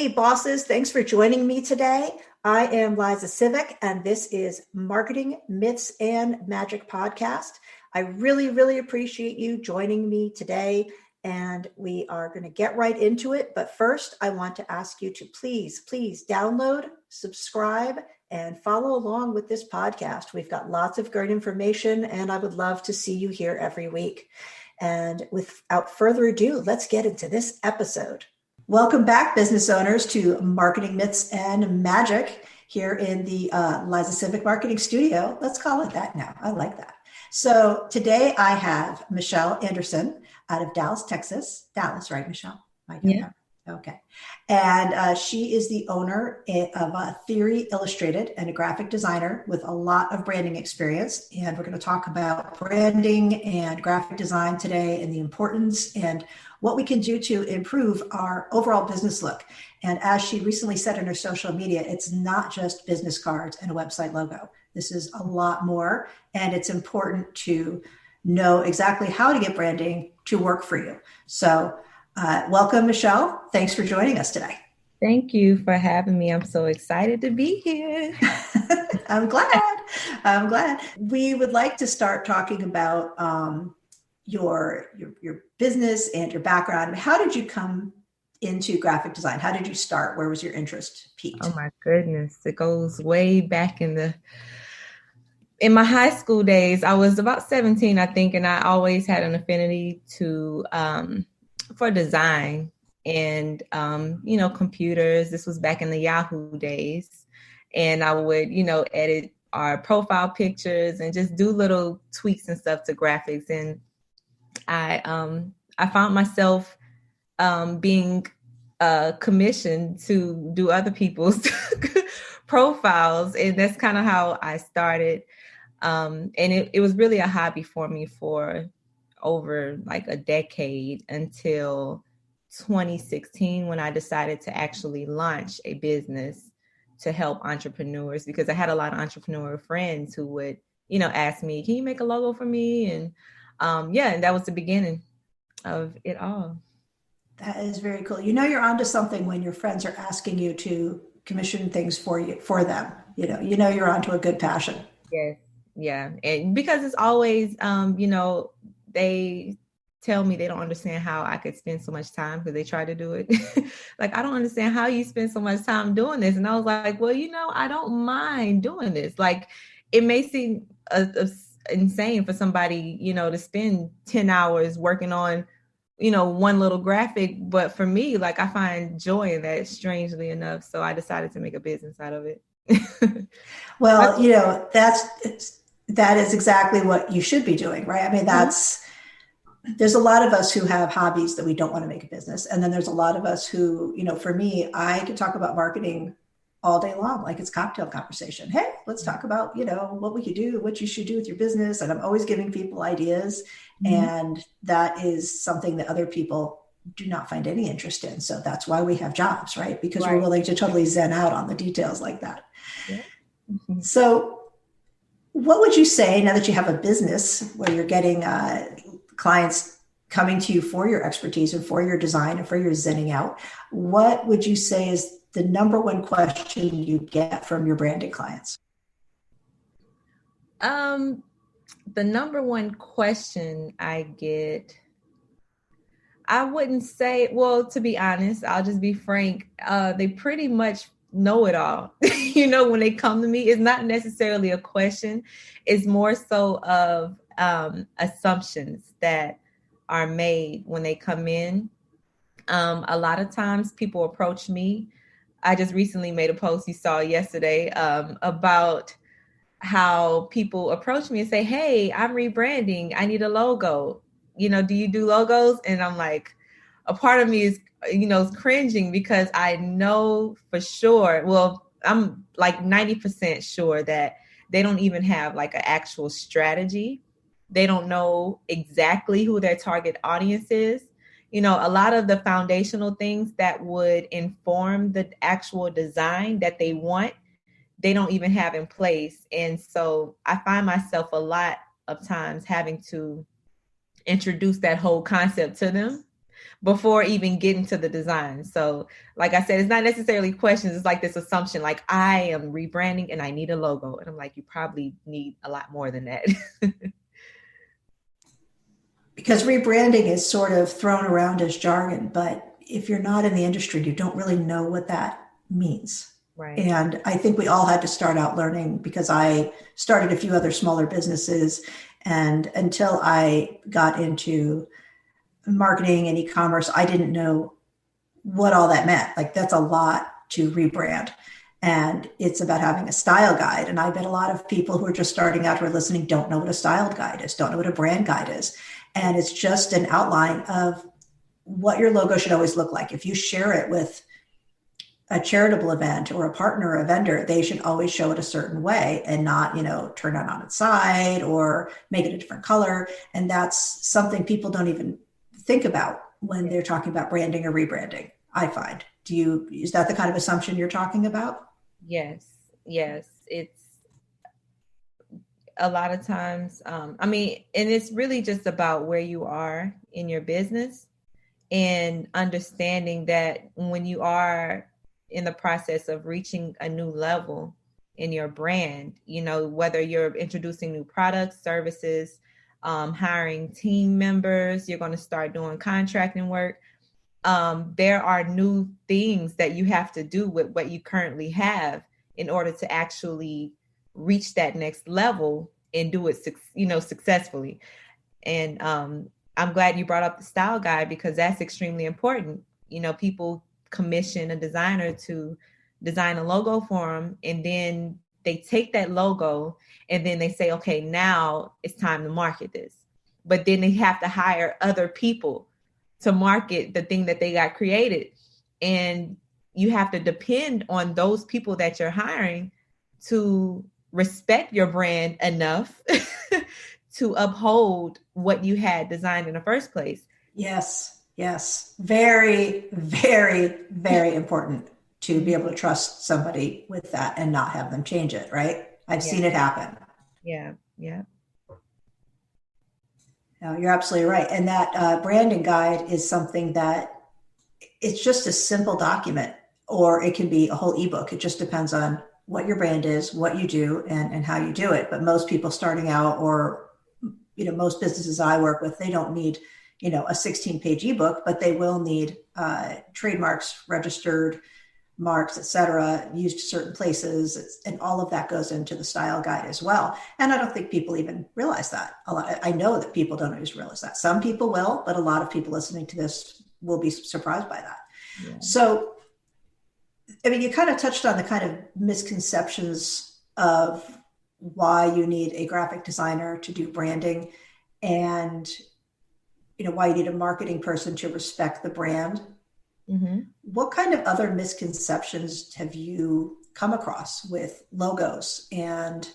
Hey, bosses, thanks for joining me today. I am Liza Sivek, and this is Marketing Myths and Magic Podcast. I really appreciate you joining me today, and we are going to get right into it. But first, I want to ask you to please download, subscribe, and follow along with this podcast. We've got lots of great information, and I would love to see you here every week. And without further ado, let's get into this episode. Welcome back, business owners, to Marketing Myths and Magic here in the Liza Sivek Marketing Studio. Let's call it that now. I like that. So today I have Michelle Anderson out of Dallas, Texas. Dallas, right, Michelle? Yeah. Okay. And she is the owner of Theory Illustrated and a graphic designer with a lot of branding experience. And we're going to talk about branding and graphic design today and the importance and what we can do to improve our overall business look. And as she recently said in her social media, it's not just business cards and a website logo. This is a lot more. And it's important to know exactly how to get branding to work for you. So welcome, Michelle. Thanks for joining us today. Thank you for having me. I'm so excited to be here. I'm glad. We would like to start talking about your business and your background. How did you come into graphic design? How did you start? Where was your interest peaked? Oh my goodness. It goes way back in my high school days. I was about 17, I think, and I always had an affinity for design and, computers. This was back in the Yahoo days. And I would, edit our profile pictures and just do little tweaks and stuff to graphics. And I found myself being commissioned to do other people's profiles. And that's kind of how I started. And it was really a hobby for me for over like a decade until 2016, when I decided to actually launch a business to help entrepreneurs, because I had a lot of entrepreneur friends who would, ask me, can you make a logo for me? And and that was the beginning of it all. That is very cool. You're onto something when your friends are asking you to commission things for them. You're onto a good passion. Yes. Yeah. And because it's always, they tell me they don't understand how I could spend so much time, because they try to do it. Like, I don't understand how you spend so much time doing this. And I was like, well, I don't mind doing this. Like, it may seem insane for somebody, to spend 10 hours working on, one little graphic. But for me, like, I find joy in that, strangely enough. So I decided to make a business out of it. Well, that is exactly what you should be doing, right? I mean, there's a lot of us who have hobbies that we don't want to make a business. And then there's a lot of us who, for me, I could talk about marketing all day long, like it's cocktail conversation. Hey, let's talk about, what we could do, what you should do with your business. And I'm always giving people ideas. Mm-hmm. And that is something that other people do not find any interest in. So that's why we have jobs, right? Because We're willing to totally zen out on the details like that. Yeah. Mm-hmm. So what would you say, now that you have a business where you're getting clients coming to you for your expertise and for your design and for your zenning out, what would you say is the number one question you get from your branded clients? The number one question I get, I wouldn't say, well, to be honest, I'll just be frank. They pretty much know it all. When they come to me, it's not necessarily a question. It's more so of assumptions that are made when they come in. A lot of times people approach me. I just recently made a post you saw yesterday about how people approach me and say, hey, I'm rebranding. I need a logo. Do you do logos? And I'm like, a part of me is, cringing, because I know for sure, well, I'm like 90% sure that they don't even have like an actual strategy. They don't know exactly who their target audience is. A lot of the foundational things that would inform the actual design that they want, they don't even have in place. And so I find myself a lot of times having to introduce that whole concept to them. before even getting to the design. So like I said, it's not necessarily questions. It's like this assumption, like I am rebranding and I need a logo. And I'm like, you probably need a lot more than that. Because rebranding is sort of thrown around as jargon, but if you're not in the industry, you don't really know what that means. Right. And I think we all had to start out learning because I started a few other smaller businesses. And until I got into marketing and e-commerce, I didn't know what all that meant. Like that's a lot to rebrand. And it's about having a style guide. And I bet a lot of people who are just starting out who are listening don't know what a style guide is, don't know what a brand guide is. And it's just an outline of what your logo should always look like. If you share it with a charitable event or a partner or a vendor, they should always show it a certain way and not, turn it on its side or make it a different color. And that's something people don't even think about when they're talking about branding or rebranding, I find. Is that the kind of assumption you're talking about? Yes. It's a lot of times, and it's really just about where you are in your business and understanding that when you are in the process of reaching a new level in your brand, whether you're introducing new products, services, hiring team members, you're going to start doing contracting work. There are new things that you have to do with what you currently have in order to actually reach that next level and do it, successfully. And I'm glad you brought up the style guide because that's extremely important. People commission a designer to design a logo for them, and then they take that logo and then they say, okay, now it's time to market this. But then they have to hire other people to market the thing that they got created. And you have to depend on those people that you're hiring to respect your brand enough to uphold what you had designed in the first place. Yes. Very, very, very important to be able to trust somebody with that and not have them change it, right? I've seen it happen. Yeah. No, you're absolutely right. And that branding guide is something that it's just a simple document, or it can be a whole ebook. It just depends on what your brand is, what you do, and how you do it. But most people starting out, or most businesses I work with, they don't need a 16-page ebook, but they will need trademarks, registered marks, etc., used certain places, and all of that goes into the style guide as well. And I don't think people even realize that. I know that people don't always realize that. Some people will, but a lot of people listening to this will be surprised by that. Yeah. So, you kind of touched on the kind of misconceptions of why you need a graphic designer to do branding, and why you need a marketing person to respect the brand. Mm-hmm. What kind of other misconceptions have you come across with logos and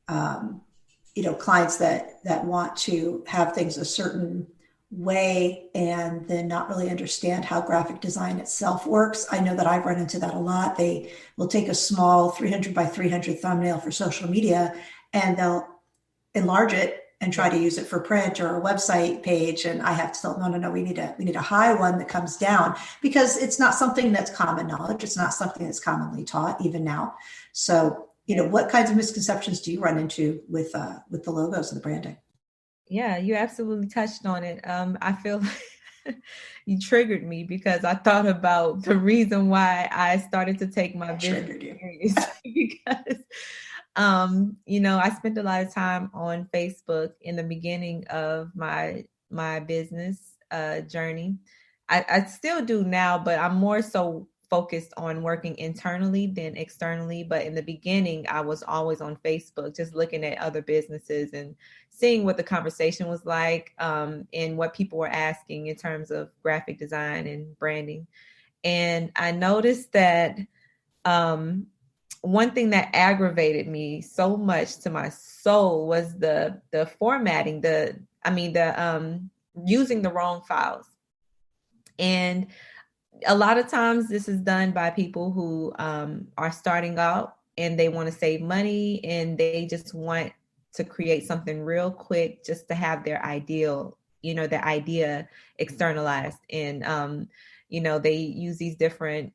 clients that want to have things a certain way and then not really understand how graphic design itself works? I know that I've run into that a lot. They will take a small 300 by 300 thumbnail for social media and they'll enlarge it and try to use it for print or a website page. And I have to tell them, no, we need a high one that comes down, because it's not something that's common knowledge. It's not something that's commonly taught even now. So, what kinds of misconceptions do you run into with the logos and the branding? Yeah, you absolutely touched on it. I feel like you triggered me because I thought about the reason why I started to take my business serious because I spent a lot of time on Facebook in the beginning of my business journey. I still do now, but I'm more so focused on working internally than externally. But in the beginning, I was always on Facebook, just looking at other businesses and seeing what the conversation was like, and what people were asking in terms of graphic design and branding. And I noticed that one thing that aggravated me so much to my soul was the formatting, using the wrong files. And a lot of times this is done by people who are starting out and they want to save money and they just want to create something real quick just to have their ideal the idea externalized. And, they use these different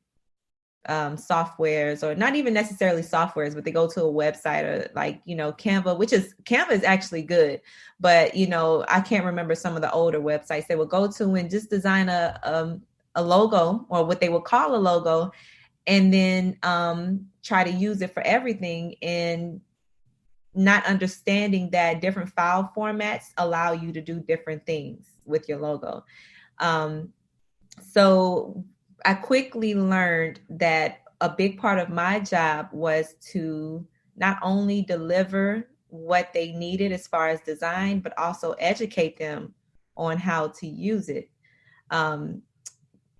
softwares, or not even necessarily softwares, but they go to a website, or like, Canva is actually good, but I can't remember some of the older websites they would go to and just design a logo, or what they would call a logo, and then try to use it for everything, and not understanding that different file formats allow you to do different things with your logo. So I quickly learned that a big part of my job was to not only deliver what they needed as far as design, but also educate them on how to use it.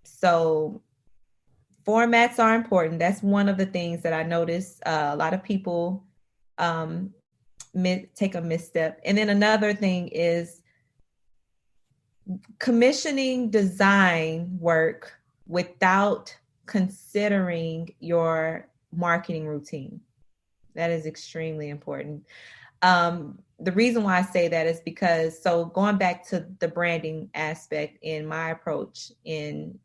So formats are important. That's one of the things that I noticed a lot of people take a misstep. And then another thing is commissioning design work without considering your marketing routine. That is extremely important. The reason why I say that is because, so going back to the branding aspect in my approach in,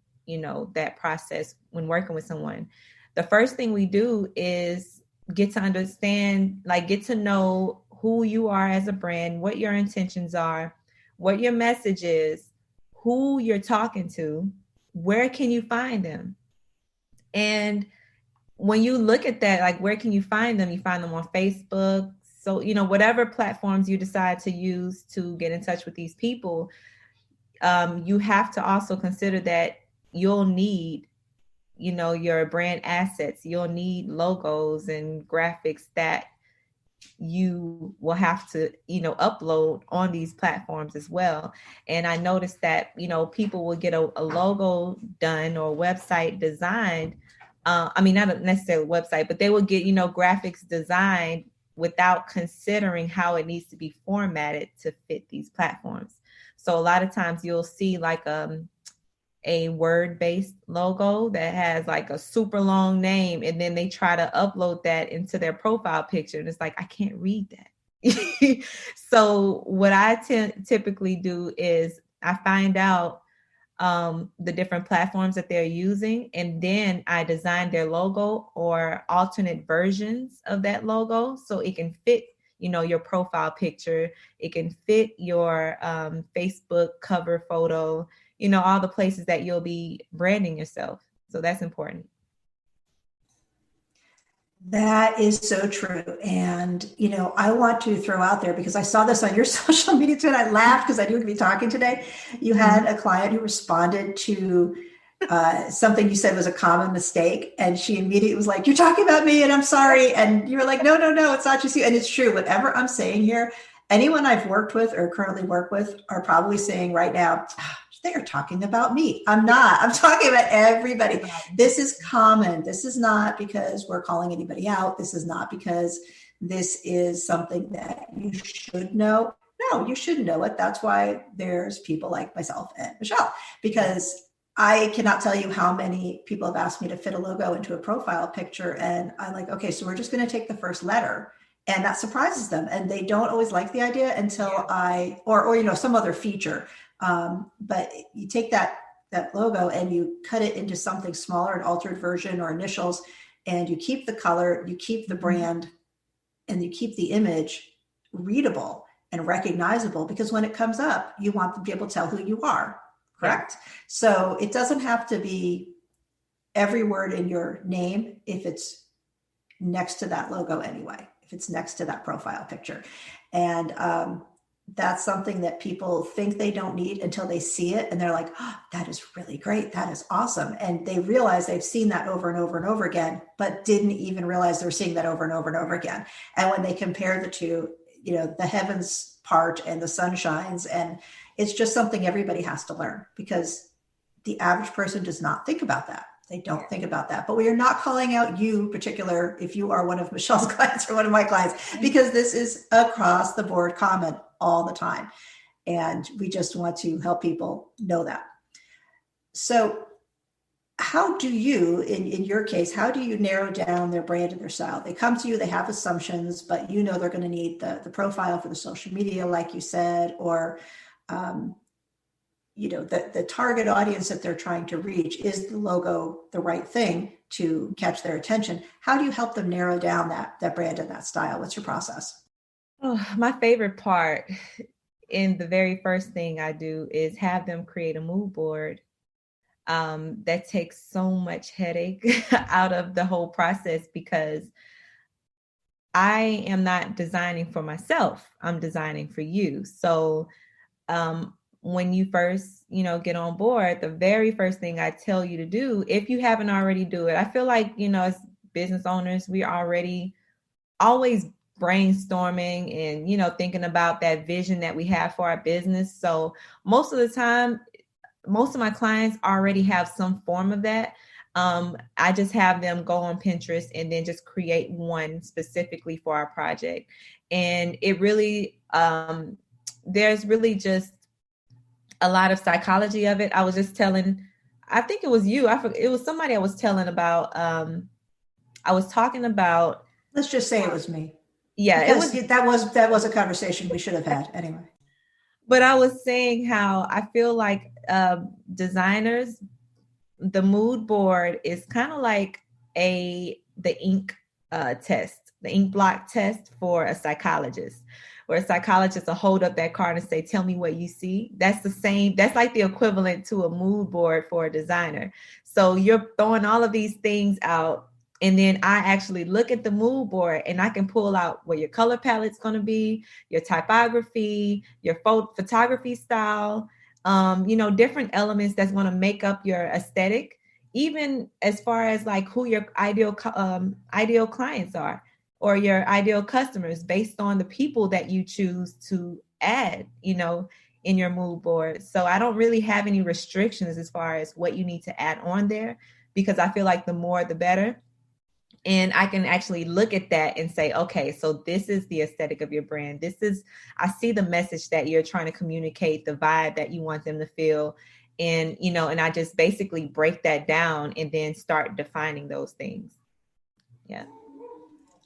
that process when working with someone, the first thing we do is get to understand, get to know who you are as a brand, what your intentions are, what your message is, who you're talking to, where can you find them? And when you look at that, where can you find them? You find them on Facebook. So, whatever platforms you decide to use to get in touch with these people, you have to also consider that you'll need, your brand assets. You'll need logos and graphics that you will have to, upload on these platforms as well. And I noticed that, people will get a logo done or a website designed. Not necessarily a website, but they will get, graphics designed without considering how it needs to be formatted to fit these platforms. So a lot of times you'll see a word-based logo that has a super long name, and then they try to upload that into their profile picture, and it's I can't read that. So what I typically do is I find out the different platforms that they're using, and then I design their logo or alternate versions of that logo so it can fit your profile picture, it can fit your Facebook cover photo, all the places that you'll be branding yourself. So that's important. That is so true. And, I want to throw out there, because I saw this on your social media too, and I laughed because I knew we'd be talking today. You had a client who responded to something you said was a common mistake. And she immediately was like, "You're talking about me and I'm sorry." And you were like, no, it's not just you. And it's true. Whatever I'm saying here, anyone I've worked with or currently work with are probably saying right now, "They are talking about me." I'm not. I'm talking about everybody. This is common. This is not because we're calling anybody out. This is not because this is something that you should know. No, you should know it. That's why there's people like myself and Michelle, because I cannot tell you how many people have asked me to fit a logo into a profile picture. And I'm like, okay, so we're just going to take the first letter. And that surprises them. And they don't always like the idea until or some other feature. But you take that logo and you cut it into something smaller, an altered version or initials, and you keep the color, you keep the brand, and you keep the image readable and recognizable, because when it comes up, you want them to be able to tell who you are. Correct? Yeah. So it doesn't have to be every word in your name if it's next to that logo anyway, if it's next to that profile picture. And that's something that people think they don't need until they see it. And they're like, "Oh, that is really great. That is awesome." And they realize they've seen that over and over and over again, but didn't even realize they're seeing that over and over and over again. And when they compare the two, the heavens part and the sun shines, and it's just something everybody has to learn, because the average person does not think about that. They don't think about that. But we are not calling out you particular if you are one of Michelle's clients or one of my clients, because this is across the board common all the time. And we just want to help people know that. So how do you, in your case, how do you narrow down their brand and their style? They come to you, they have assumptions, but they're going to need the profile for the social media, like you said, or the target audience that they're trying to reach, is the logo the right thing to catch their attention? How do you help them narrow down that brand and that style? What's your process? Oh, my favorite part in the very first thing I do is have them create a mood board. That takes so much headache out of the whole process because I am not designing for myself. I'm designing for you. So um, when you first, get on board, the very first thing I tell you to do, if you haven't already do it, I feel like, as business owners, we already always brainstorming and, thinking about that vision that we have for our business. So most of the time, most of my clients already have some form of that. I just have them go on Pinterest and then just create one specifically for our project. And it really, there's really just a lot of psychology of it. I was just telling, I think it was you. It was somebody I was telling about. I was talking about. Let's just say it was me. Yeah, because that was a conversation we should have had anyway. But I was saying how I feel like designers, the mood board is kind of like the ink test, the ink block test for a psychologist, where a psychologist will hold up that card and say, tell me what you see. That's the same. That's like the equivalent to a mood board for a designer. So you're throwing all of these things out. And then I actually look at the mood board and I can pull out where your color palette's going to be, your typography, your photography style, different elements that's going to make up your aesthetic, even as far as like who your ideal clients are or your ideal customers based on the people that you choose to add, in your mood board. So I don't really have any restrictions as far as what you need to add on there because I feel like the more, the better. And I can actually look at that and say, okay, so this is the aesthetic of your brand. I see the message that you're trying to communicate, the vibe that you want them to feel. And, and I just basically break that down and then start defining those things. Yeah.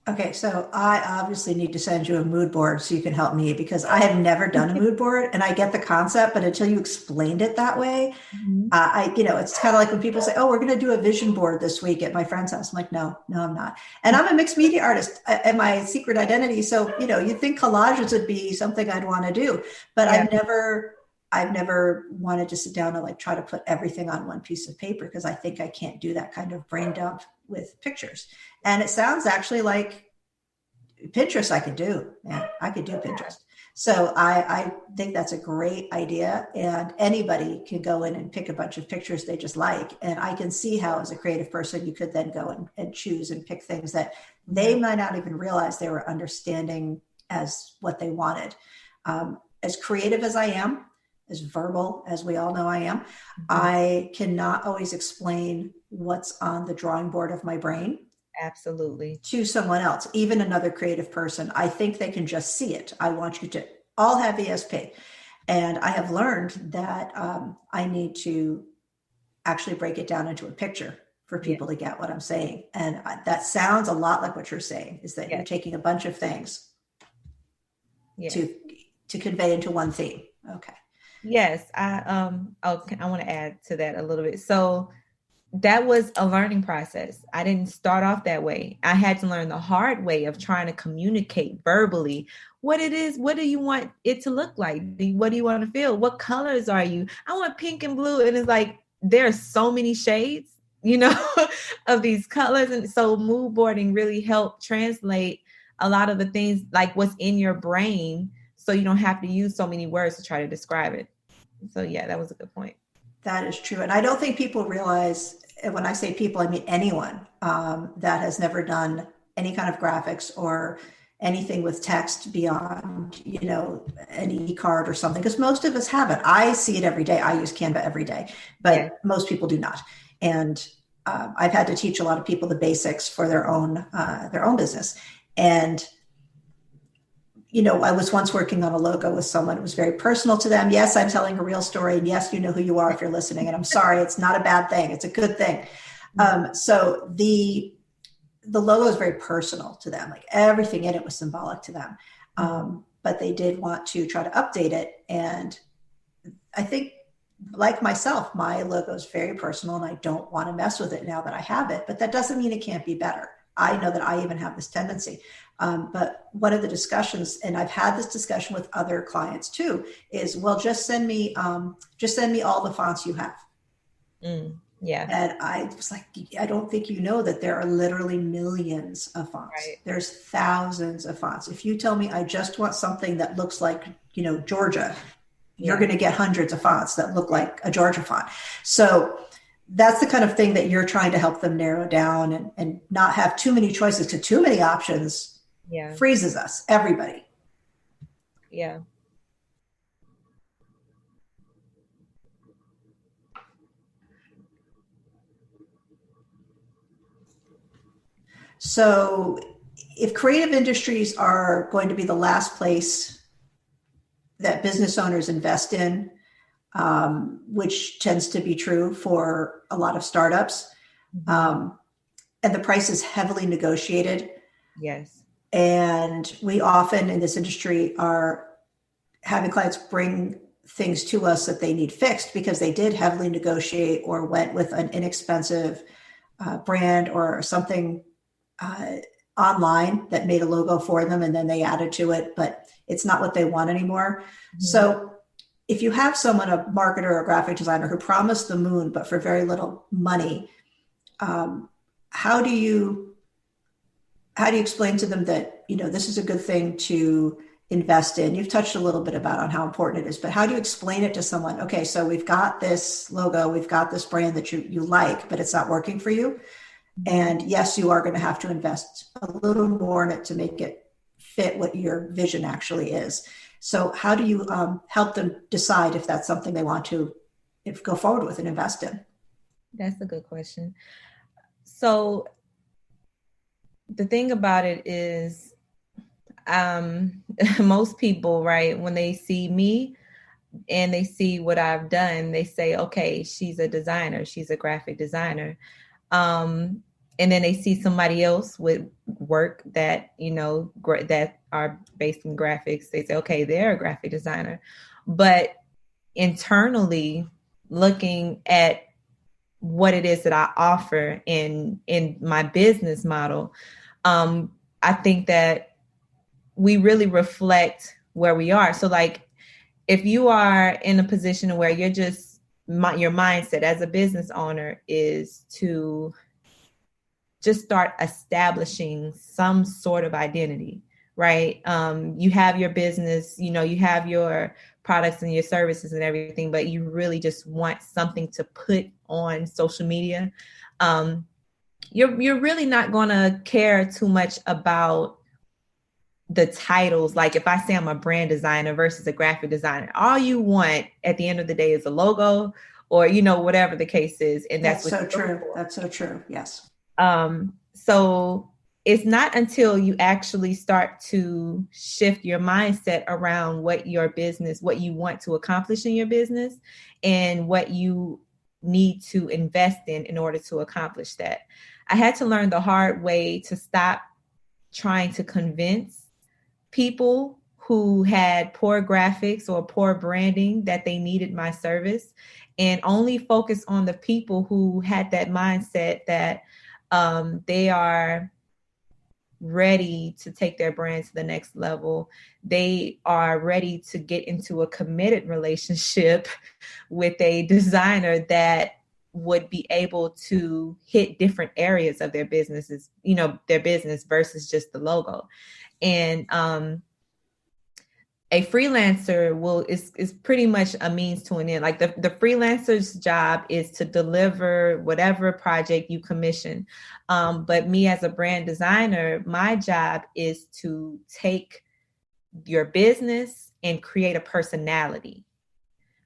Okay, so I obviously need to send you a mood board so you can help me because I have never done a mood board and I get the concept, but until you explained it that way, Mm-hmm. it's kind of like when people say, "Oh, we're going to do a vision board this week at my friend's house." I'm like, "No, I'm not." And I'm a mixed media artist and my secret identity. So, you'd think collages would be something I'd want to do, but Yeah. I've never wanted to sit down and like try to put everything on one piece of paper because I think I can't do that kind of brain dump with pictures. And it sounds actually like Pinterest I could do. Yeah, I could do Pinterest. So I think that's a great idea. And anybody can go in and pick a bunch of pictures they just like. And I can see how, as a creative person, you could then go and choose and pick things that they might not even realize they were understanding as what they wanted. As creative as I am, as verbal as we all know I am, I cannot always explain what's on the drawing board of my brain Absolutely. to someone else, even another creative person. I think they can just see it. I want you to all have ESP. And I have learned that I need to actually break it down into a picture for people to get what I'm saying. And that sounds a lot like what you're saying, is that you're taking a bunch of things to convey into one theme. Okay. Yes. I want to add to that a little bit. So that was a learning process. I didn't start off that way. I had to learn the hard way of trying to communicate verbally what it is. What do you want it to look like? What do you want to feel? What colors are you? I want pink and blue. And it's like, there are so many shades, of these colors. And so mood boarding really helped translate a lot of the things, like what's in your brain. So you don't have to use so many words to try to describe it. So yeah, that was a good point. That is true. And I don't think people realize, and when I say people, I mean anyone that has never done any kind of graphics or anything with text beyond, an e-card or something, because most of us haven't. I see it every day. I use Canva every day, but most people do not. And I've had to teach a lot of people the basics for their own business. And I was once working on a logo with someone. It was very personal to them. Yes, I'm telling a real story. And yes, you know who you are if you're listening. And I'm sorry, it's not a bad thing. It's a good thing. So the logo is very personal to them. Like everything in it was symbolic to them. But they did want to try to update it. And I think like myself, my logo is very personal and I don't want to mess with it now that I have it, but that doesn't mean it can't be better. I know that I even have this tendency. But one of the discussions, and I've had this discussion with other clients too, is, well, just send me all the fonts you have. Yeah. And I was like, I don't think you know that there are literally millions of fonts. Right. There's thousands of fonts. If you tell me I just want something that looks like, Georgia, you're Yeah. going to get hundreds of fonts that look like a Georgia font. So that's the kind of thing that you're trying to help them narrow down, and not have too many choices, because too many options Yeah. freezes us, everybody. Yeah. So if creative industries are going to be the last place that business owners invest in, which tends to be true for a lot of startups, and the price is heavily negotiated. Yes. And we often in this industry are having clients bring things to us that they need fixed because they did heavily negotiate or went with an inexpensive brand or something uh, online that made a logo for them, and then they added to it, but it's not what they want anymore. So if you have someone, a marketer or a graphic designer, who promised the moon but for very little money, how do you explain to them that, this is a good thing to invest in? You've touched a little bit about on how important it is, but how do you explain it to someone? Okay, so we've got this logo, we've got this brand that you like, but it's not working for you. And yes, you are going to have to invest a little more in it to make it fit what your vision actually is. So how do you help them decide if that's something they want to go forward with and invest in? That's a good question. So the thing about it is, most people, right, when they see me and they see what I've done, they say, okay, she's a designer, she's a graphic designer. And then they see somebody else with work that, that are based in graphics. They say, okay, they're a graphic designer. But internally, looking at what it is that I offer in my business model, I think that we really reflect where we are. So like, if you are in a position where you're just, your mindset as a business owner is to just start establishing some sort of identity, right? You have your business, you have your products and your services and everything, but you really just want something to put on social media. You're really not going to care too much about the titles. Like if I say I'm a brand designer versus a graphic designer, all you want at the end of the day is a logo, or whatever the case is, and that's what so true. That's so true. Yes. So it's not until you actually start to shift your mindset around what your business, what you want to accomplish in your business, and what you need to invest in order to accomplish that. I had to learn the hard way to stop trying to convince people who had poor graphics or poor branding that they needed my service, and only focus on the people who had that mindset that they are ready to take their brand to the next level. They are ready to get into a committed relationship with a designer that would be able to hit different areas of their businesses, their business versus just the logo. And a freelancer is pretty much a means to an end. Like the freelancer's job is to deliver whatever project you commission. But me as a brand designer, my job is to take your business and create a personality,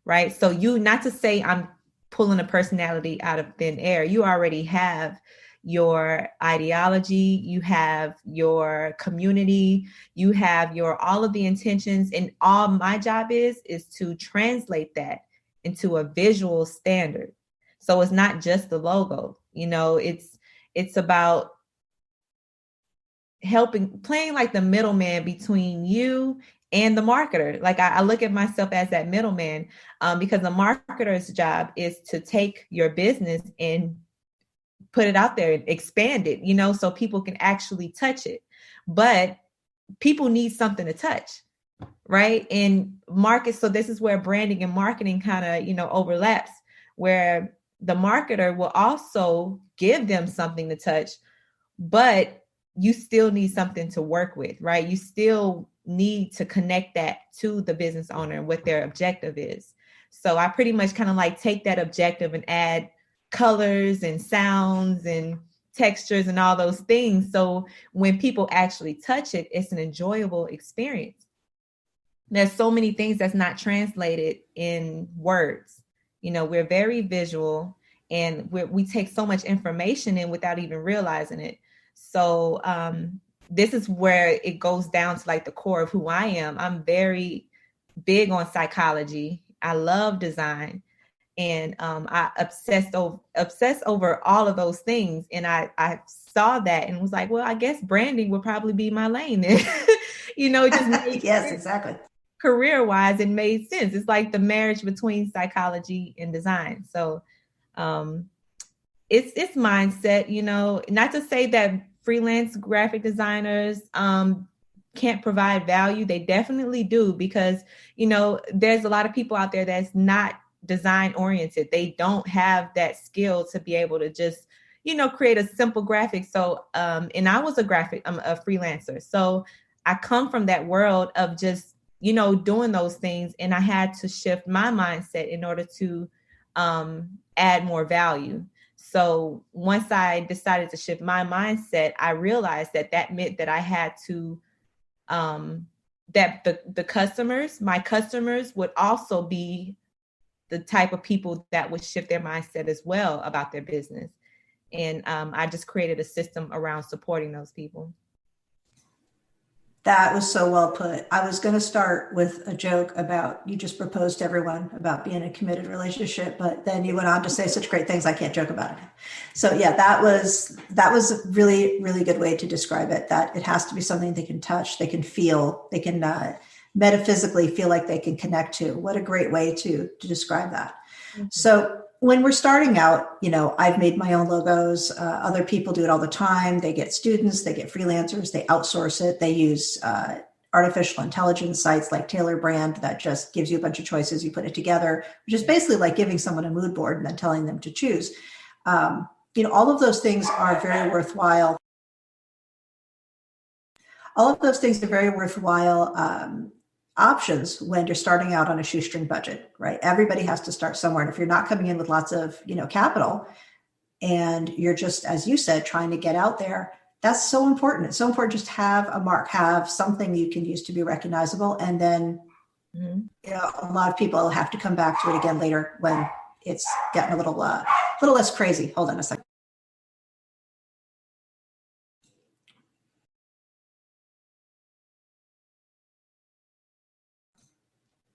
right? So not to say I'm pulling a personality out of thin air. You already have your ideology, you have your community, you have all of the intentions, and all my job is to translate that into a visual standard. So it's not just the logo, it's about playing like the middleman between you and the marketer. Like I look at myself as that middleman, because the marketer's job is to take your business and put it out there and expand it, so people can actually touch it. But people need something to touch, right? And market. So this is where branding and marketing kind of, overlaps, where the marketer will also give them something to touch, but you still need something to work with, right? You still need to connect that to the business owner and what their objective is. So I pretty much kind of like take that objective and add colors and sounds and textures and all those things. So when people actually touch it, it's an enjoyable experience. There's so many things that's not translated in words. We're very visual, and we take so much information in without even realizing it. So this is where it goes down to like the core of who I am. I'm very big on psychology. I love design, and I obsess over all of those things. And I saw that and was like, well, I guess branding would probably be my lane then. It just made yes, exactly. Career-wise, it made sense. It's like the marriage between psychology and design. So it's mindset, not to say that freelance graphic designers can't provide value. They definitely do, because, there's a lot of people out there that's not design oriented. They don't have that skill to be able to just, create a simple graphic. So, and I was I'm a freelancer. So I come from that world of just, doing those things. And I had to shift my mindset in order to add more value. So once I decided to shift my mindset, I realized that meant that I had to, that my customers would also be the type of people that would shift their mindset as well about their business. And I just created a system around supporting those people. That was so well put. I was going to start with a joke about you just proposed to everyone about being in a committed relationship, but then you went on to say such great things. I can't joke about it. So yeah, that was a really, really good way to describe it, that it has to be something they can touch, they can feel, they can metaphysically feel like they can connect to. What a great way to describe that. Mm-hmm. So when we're starting out, I've made my own logos. Other people do it all the time. They get students, they get freelancers, they outsource it. They use artificial intelligence sites like Tailor Brand that just gives you a bunch of choices. You put it together, which is basically like giving someone a mood board and then telling them to choose. All of those things are very worthwhile. All of those things are very worthwhile options when you're starting out on a shoestring budget, right? Everybody has to start somewhere. And if you're not coming in with lots of, capital, and you're just, as you said, trying to get out there, that's so important. It's so important just to have a mark, have something you can use to be recognizable. And then, a lot of people have to come back to it again later when it's getting a little less crazy. Hold on a second.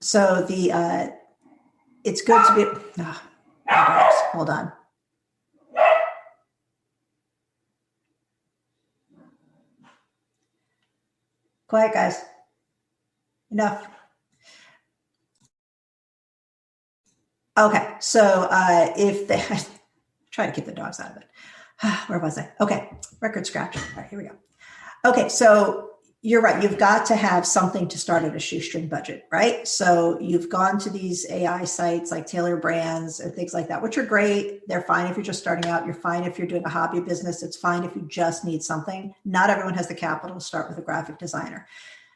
So it's good to be, hold on. Quiet, guys. Enough. Okay, so if they try to keep the dogs out of it. Where was I? Okay, record scratch. All right, here we go. Okay, so you're right. You've got to have something to start at a shoestring budget, right? So you've gone to these AI sites like Tailor Brands and things like that, which are great. They're fine if you're just starting out. You're fine if you're doing a hobby business. It's fine if you just need something. Not everyone has the capital to start with a graphic designer.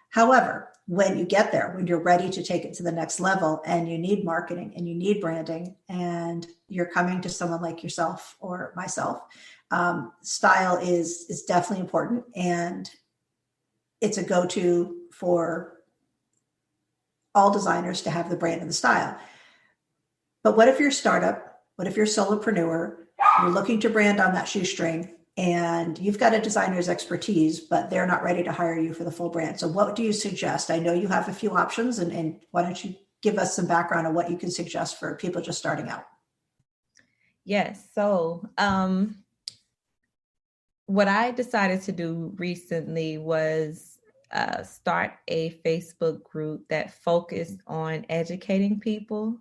However, when you get there, when you're ready to take it to the next level and you need marketing and you need branding and you're coming to someone like yourself or myself, style is definitely important. And it's a go-to for all designers to have the brand and the style. But what if you're a startup? What if you're a solopreneur? You're looking to brand on that shoestring and you've got a designer's expertise, but they're not ready to hire you for the full brand. So what do you suggest? I know you have a few options, and why don't you give us some background on what you can suggest for people just starting out? Yes. So what I decided to do recently was start a Facebook group that focused on educating people,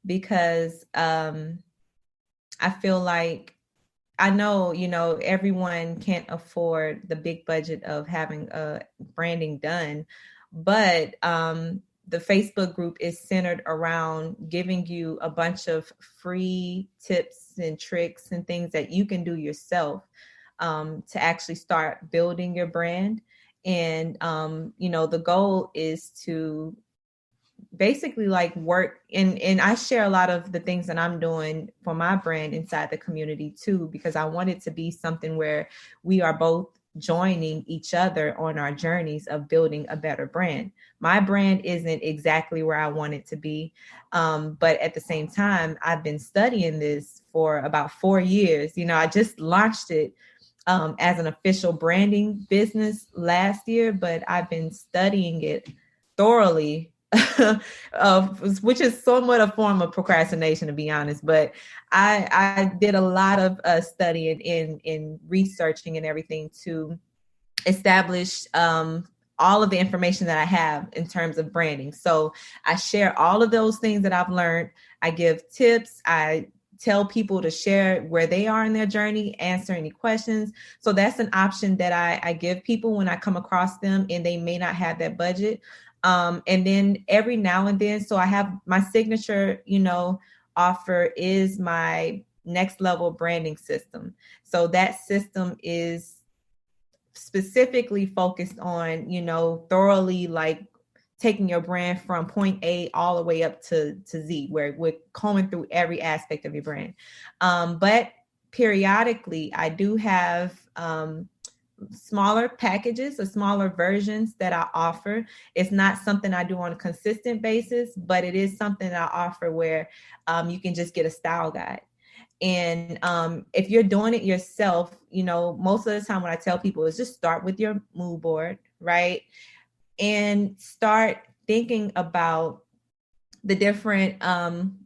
because I feel like, I know, everyone can't afford the big budget of having branding done, but the Facebook group is centered around giving you a bunch of free tips and tricks and things that you can do yourself to actually start building your brand. And, the goal is to basically like work, and I share a lot of the things that I'm doing for my brand inside the community too, because I want it to be something where we are both joining each other on our journeys of building a better brand. My brand isn't exactly where I want it to be, but at the same time, I've been studying this for about 4 years. I just launched it as an official branding business last year, but I've been studying it thoroughly, which is somewhat a form of procrastination, to be honest. But I did a lot of studying in researching and everything to establish all of the information that I have in terms of branding. So I share all of those things that I've learned. I give tips. I tell people to share where they are in their journey, answer any questions. So that's an option that I give people when I come across them and they may not have that budget. And then every now and then, so I have my signature, offer is my next level branding system. So that system is specifically focused on, thoroughly like taking your brand from point A all the way up to Z, where we're combing through every aspect of your brand. But periodically, I do have smaller packages or smaller versions that I offer. It's not something I do on a consistent basis, but it is something that I offer where you can just get a style guide. And if you're doing it yourself, most of the time what I tell people is just start with your mood board, right? And start thinking about the different,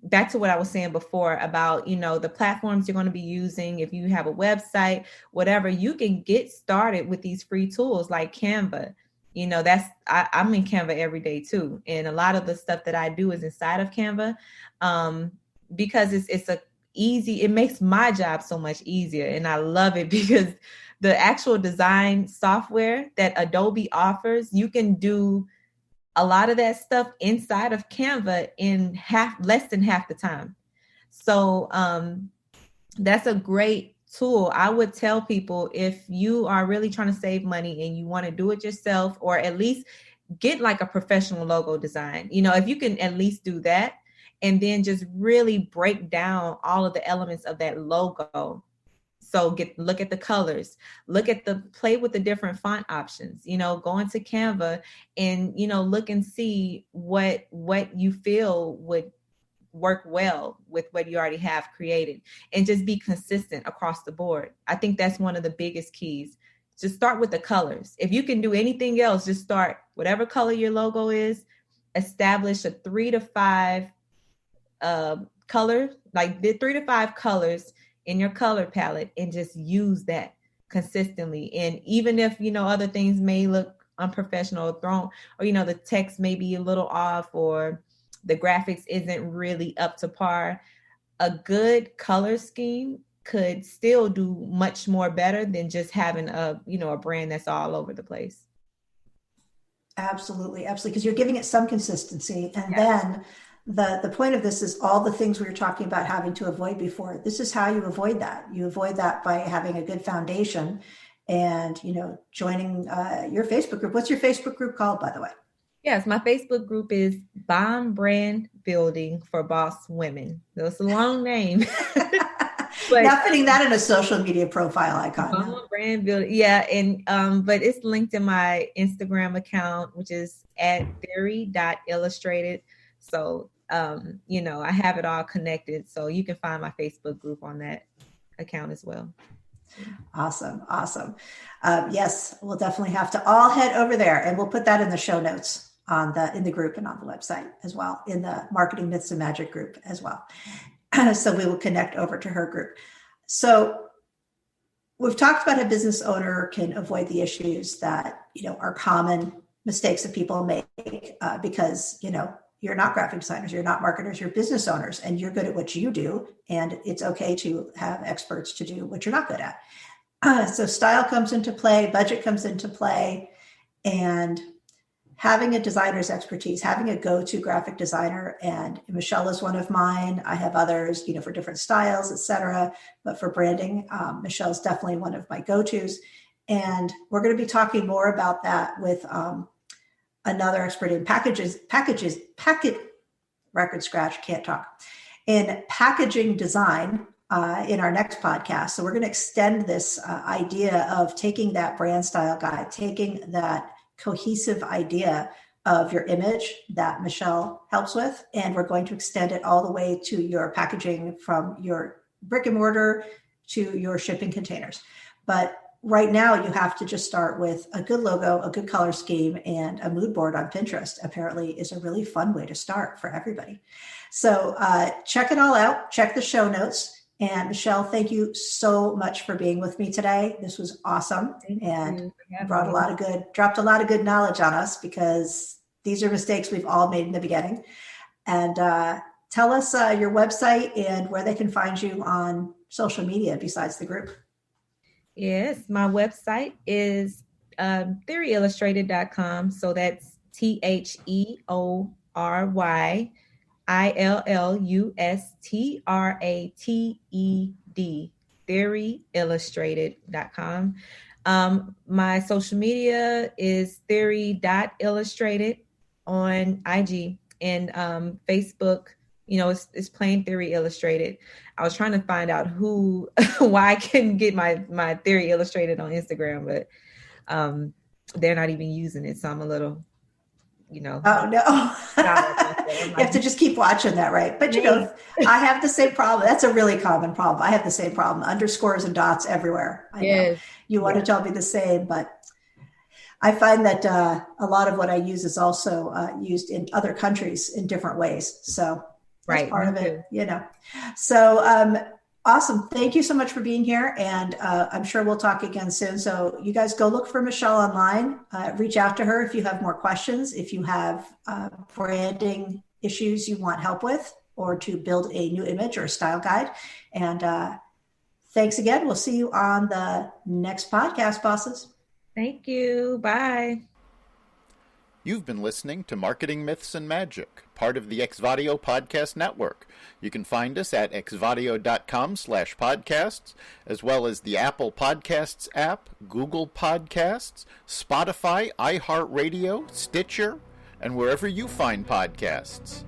back to what I was saying before about, the platforms you're going to be using. If you have a website, whatever, you can get started with these free tools like Canva. I'm in Canva every day too. And a lot of the stuff that I do is inside of Canva, because it makes my job so much easier. And I love it because the actual design software that Adobe offers, you can do a lot of that stuff inside of Canva in less than half the time. So that's a great tool. I would tell people, if you are really trying to save money and you want to do it yourself, or at least get like a professional logo design, if you can at least do that, and then just really break down all of the elements of that logo. So look at the colors, play with the different font options, go into Canva and, look and see what you feel would work well with what you already have created, and just be consistent across the board. I think that's one of the biggest keys. Just start with the colors. If you can do anything else, just start whatever color your logo is, establish a 3 to 5 color, like the 3 to 5 colors in your color palette, and just use that consistently. And even if, other things may look unprofessional or thrown, or, the text may be a little off, or the graphics isn't really up to par, a good color scheme could still do much more better than just having a brand that's all over the place. Absolutely, absolutely, because you're giving it some consistency. And then the point of this is all the things we were talking about having to avoid before. This is how you avoid that. You avoid that by having a good foundation and, joining your Facebook group. What's your Facebook group called, by the way? Yes, my Facebook group is Bomb Brand Building for Boss Women. That's a long name. But not putting that in a social media profile icon. Bomb Brand Building, yeah, and but it's linked in my Instagram account, which is @theory.illustrated. So I have it all connected, so you can find my Facebook group on that account as well. Awesome. Yes, we'll definitely have to all head over there, and we'll put that in the show notes in the group and on the website as well, in the Marketing Myths and Magic group as well. So we will connect over to her group. So we've talked about how a business owner can avoid the issues that, are common mistakes that people make because, you're not graphic designers, you're not marketers, you're business owners, and you're good at what you do. And it's okay to have experts to do what you're not good at. So style comes into play, budget comes into play, and having a designer's expertise, having a go-to graphic designer. And Michelle is one of mine. I have others, for different styles, et cetera. But for branding, Michelle's definitely one of my go-tos. And we're going to be talking more about that with another expert in record scratch, can't talk, in packaging design in our next podcast. So we're going to extend this idea of taking that brand style guide, taking that cohesive idea of your image that Michelle helps with, and we're going to extend it all the way to your packaging from your brick and mortar to your shipping containers. But right now, you have to just start with a good logo, a good color scheme, and a mood board on Pinterest. Apparently is a really fun way to start for everybody. So check it all out. Check the show notes. And Michelle, thank you so much for being with me today. This was awesome. And dropped a lot of good knowledge on us, because these are mistakes we've all made in the beginning. And tell us your website and where they can find you on social media besides the group. Yes, my website is theoryillustrated.com. So that's TheoryIllustrated, theoryillustrated.com. My social media is theory.illustrated on IG, and Facebook, it's plain Theory Illustrated. I was trying to find out why I couldn't get my Theory Illustrated on Instagram, but they're not even using it. So I'm a little, Oh no. You have to just keep watching that, right? But I have the same problem. That's a really common problem. I have the same problem. Underscores and dots everywhere. I know you want to tell me the same, but I find that a lot of what I use is also used in other countries in different ways. So that's part of it, So awesome. Thank you so much for being here. And I'm sure we'll talk again soon. So you guys go look for Michelle online. Reach out to her if you have more questions, if you have branding issues you want help with, or to build a new image or a style guide. And thanks again. We'll see you on the next podcast, bosses. Thank you. Bye. You've been listening to Marketing Myths and Magic, part of the Xvadio Podcast Network. You can find us at xvadio.com/podcasts, as well as the Apple Podcasts app, Google Podcasts, Spotify, iHeartRadio, Stitcher, and wherever you find podcasts.